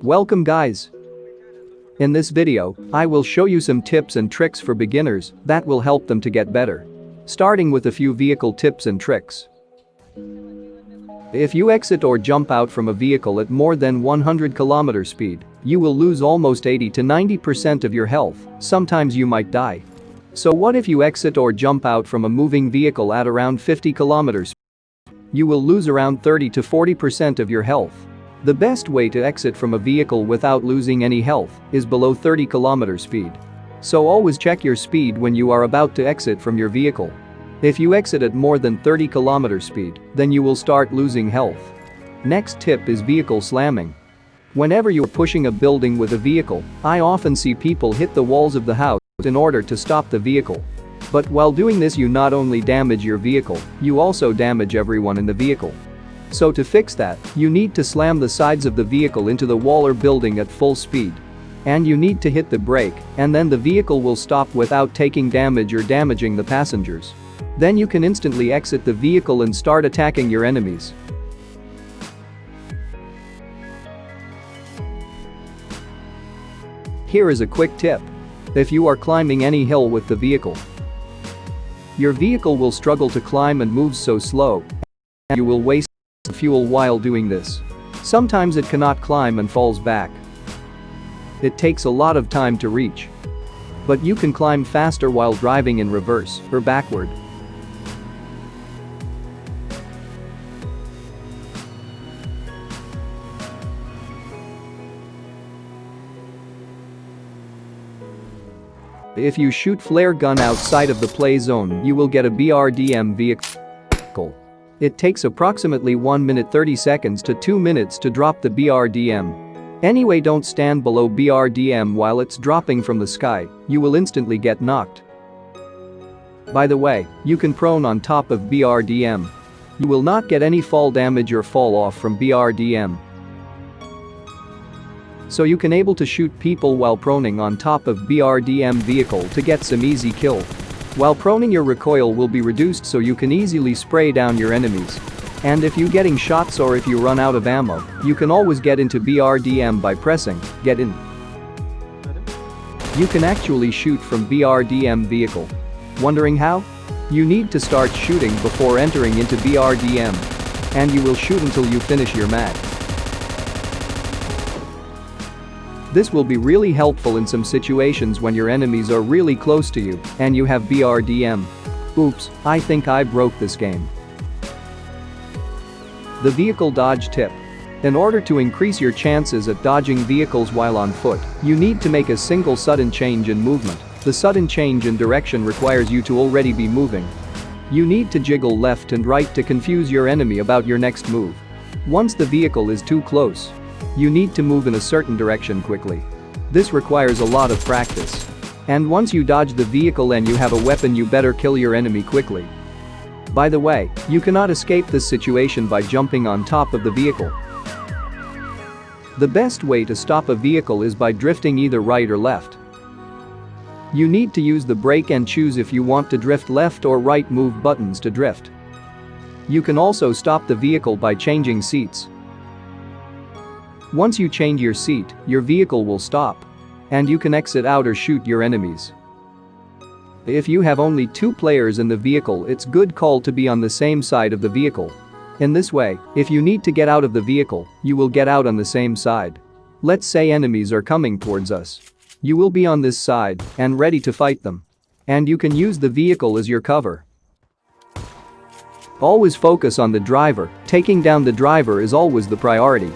Welcome guys. In this video, I will show you some tips and tricks for beginners that will help them to get better. Starting with a few vehicle tips and tricks. If you exit or jump out from a vehicle at more than 100 km speed, you will lose almost 80 to 90% of your health, sometimes you might die. So what if you exit or jump out from a moving vehicle at around 50 km? You will lose around 30 to 40% of your health. The best way to exit from a vehicle without losing any health is below 30 km speed. So always check your speed when you are about to exit from your vehicle. If you exit at more than 30 km speed, then you will start losing health. Next tip is vehicle slamming. Whenever you're pushing a building with a vehicle, I often see people hit the walls of the house in order to stop the vehicle. But while doing this, you not only damage your vehicle, you also damage everyone in the vehicle. So to fix that, you need to slam the sides of the vehicle into the wall or building at full speed. And you need to hit the brake, and then the vehicle will stop without taking damage or damaging the passengers. Then you can instantly exit the vehicle and start attacking your enemies. Here is a quick tip. If you are climbing any hill with the vehicle, your vehicle will struggle to climb and moves so slow, and you will waste fuel while doing this. Sometimes it cannot climb and falls back. It takes a lot of time to reach. But you can climb faster while driving in reverse or backward. If you shoot flare gun outside of the play zone, you will get a BRDM vehicle. It takes approximately 1 minute 30 seconds to 2 minutes to drop the BRDM. Anyway, don't stand below BRDM while it's dropping from the sky, you will instantly get knocked. By the way, you can prone on top of BRDM. You will not get any fall damage or fall off from BRDM. So you can able to shoot people while proning on top of BRDM vehicle to get some easy kill. While proning, your recoil will be reduced so you can easily spray down your enemies. And if you getting shots or if you run out of ammo, you can always get into BRDM by pressing get in. You can actually shoot from BRDM vehicle. Wondering how? You need to start shooting before entering into BRDM. And you will shoot until you finish your mag. This will be really helpful in some situations when your enemies are really close to you and you have BRDM. Oops, I think I broke this game. The vehicle dodge tip. In order to increase your chances at dodging vehicles while on foot, you need to make a single sudden change in movement. The sudden change in direction requires you to already be moving. You need to jiggle left and right to confuse your enemy about your next move. Once the vehicle is too close, you need to move in a certain direction quickly. This requires a lot of practice. And once you dodge the vehicle and you have a weapon, you better kill your enemy quickly. By the way, you cannot escape this situation by jumping on top of the vehicle. The best way to stop a vehicle is by drifting either right or left. You need to use the brake and choose if you want to drift left or right move buttons to drift. You can also stop the vehicle by changing seats. Once you change your seat, your vehicle will stop. And you can exit out or shoot your enemies. If you have only 2 players in the vehicle, it's good call to be on the same side of the vehicle. In this way, if you need to get out of the vehicle, you will get out on the same side. Let's say enemies are coming towards us. You will be on this side and ready to fight them. And you can use the vehicle as your cover. Always focus on the driver. Taking down the driver is always the priority.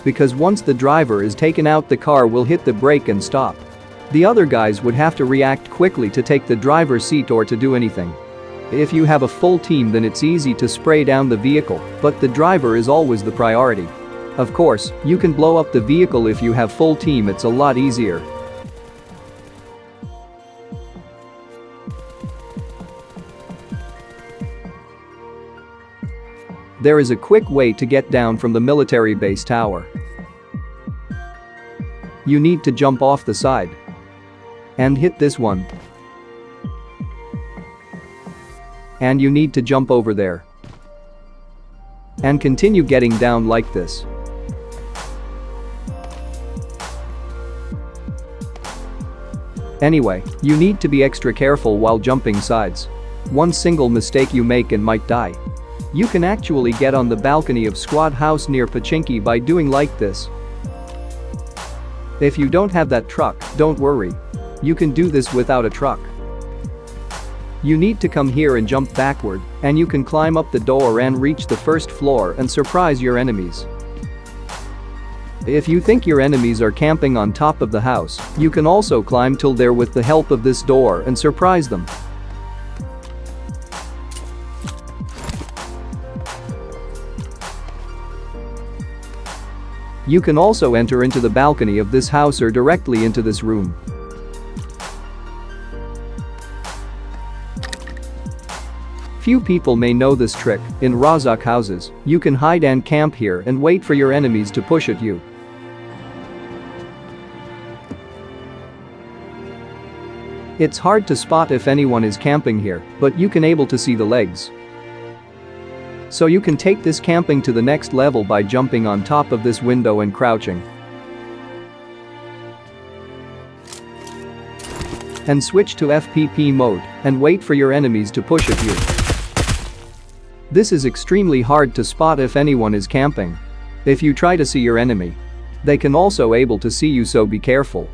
Because once the driver is taken out, the car will hit the brake and stop. The other guys would have to react quickly to take the driver's seat or to do anything. If you have a full team, then it's easy to spray down the vehicle, but the driver is always the priority. Of course, you can blow up the vehicle if you have full team, it's a lot easier. There is a quick way to get down from the military base tower. You need to jump off the side and hit this one. And you need to jump over there and continue getting down like this. Anyway, you need to be extra careful while jumping sides. One single mistake you make and might die. You can actually get on the balcony of squad house near Pachinki by doing like this. If you don't have that truck, don't worry. You can do this without a truck. You need to come here and jump backward, and you can climb up the door and reach the first floor and surprise your enemies. If you think your enemies are camping on top of the house, you can also climb till there with the help of this door and surprise them. You can also enter into the balcony of this house or directly into this room. Few people may know this trick. In Razak houses, you can hide and camp here and wait for your enemies to push at you. It's hard to spot if anyone is camping here, but you can able to see the legs. So you can take this camping to the next level by jumping on top of this window and crouching. And switch to FPP mode and wait for your enemies to push at you. This is extremely hard to spot if anyone is camping. If you try to see your enemy, they can also able to see you, so be careful.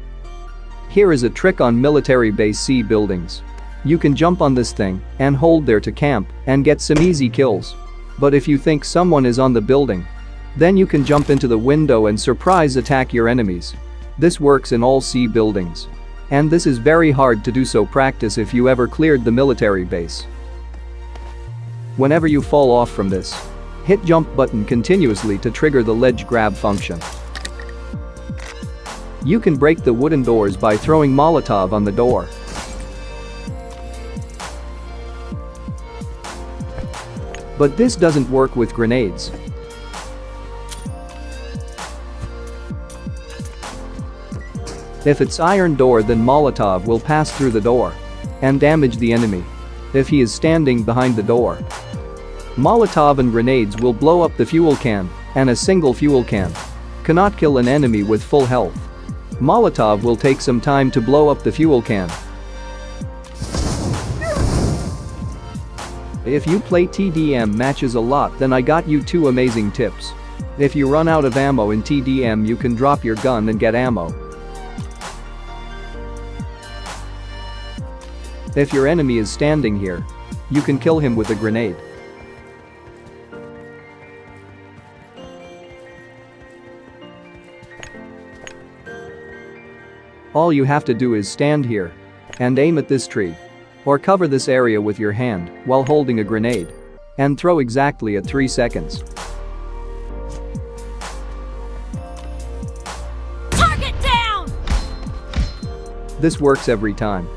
Here is a trick on military base C buildings. You can jump on this thing and hold there to camp and get some easy kills. But if you think someone is on the building, then you can jump into the window and surprise attack your enemies. This works in all C buildings. And this is very hard to do, so practice if you ever cleared the military base. Whenever you fall off from this, hit jump button continuously to trigger the ledge grab function. You can break the wooden doors by throwing Molotov on the door. But this doesn't work with grenades. If it's iron door, then Molotov will pass through the door and damage the enemy if he is standing behind the door. Molotov and grenades will blow up the fuel can, and a single fuel can cannot kill an enemy with full health. Molotov will take some time to blow up the fuel can. If you play TDM matches a lot, then I got you 2 amazing tips. If you run out of ammo in TDM, you can drop your gun and get ammo. If your enemy is standing here, you can kill him with a grenade. All you have to do is stand here and aim at this tree, or cover this area with your hand while holding a grenade, and throw exactly at 3 seconds. Target down! This works every time.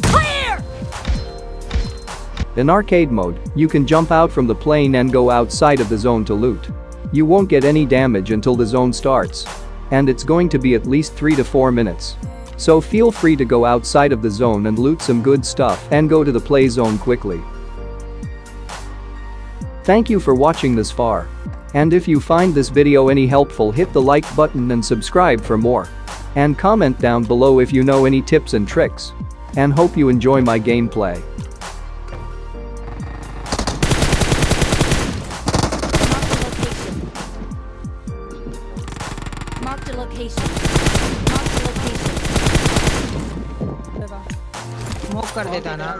Clear! In arcade mode, you can jump out from the plane and go outside of the zone to loot. You won't get any damage until the zone starts. And it's going to be at least 3 to 4 minutes. So feel free to go outside of the zone and loot some good stuff and go to the play zone quickly. Thank you for watching this far. And if you find this video any helpful, hit the like button and subscribe for more. And comment down below if you know any tips and tricks. And hope you enjoy my gameplay. Mark the location. Mark the location. Smoke कर देता ना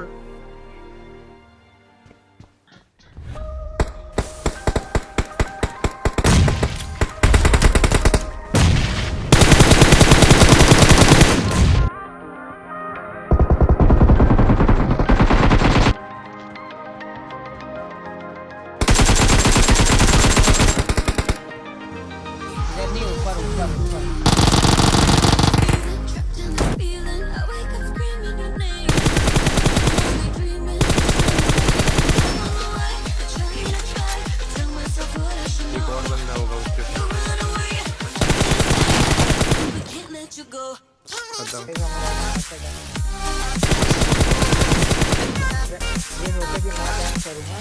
नहीं ऊपर ऊपर ऊपर एक और बंदा होगा उसके साथ खत्म ये होता कि मैं डांस करूंगा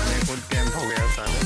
मैं खुद कैंप हो गया साला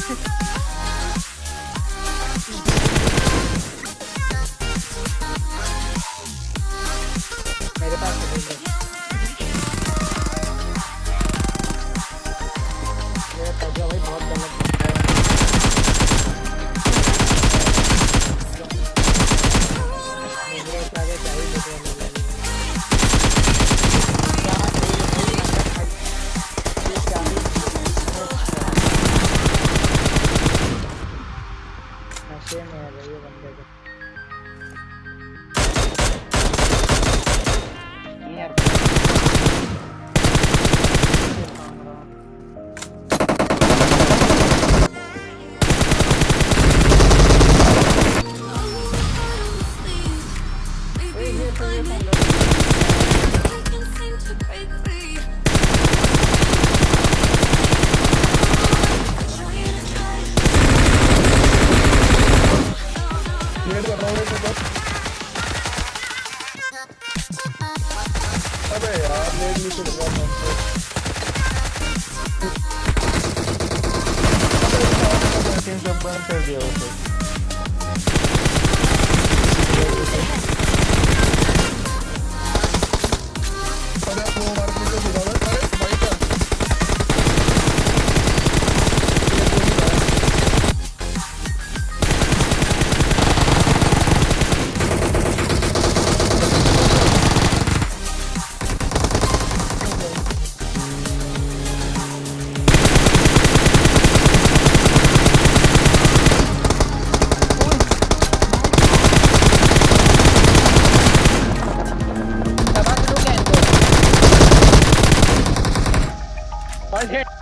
बस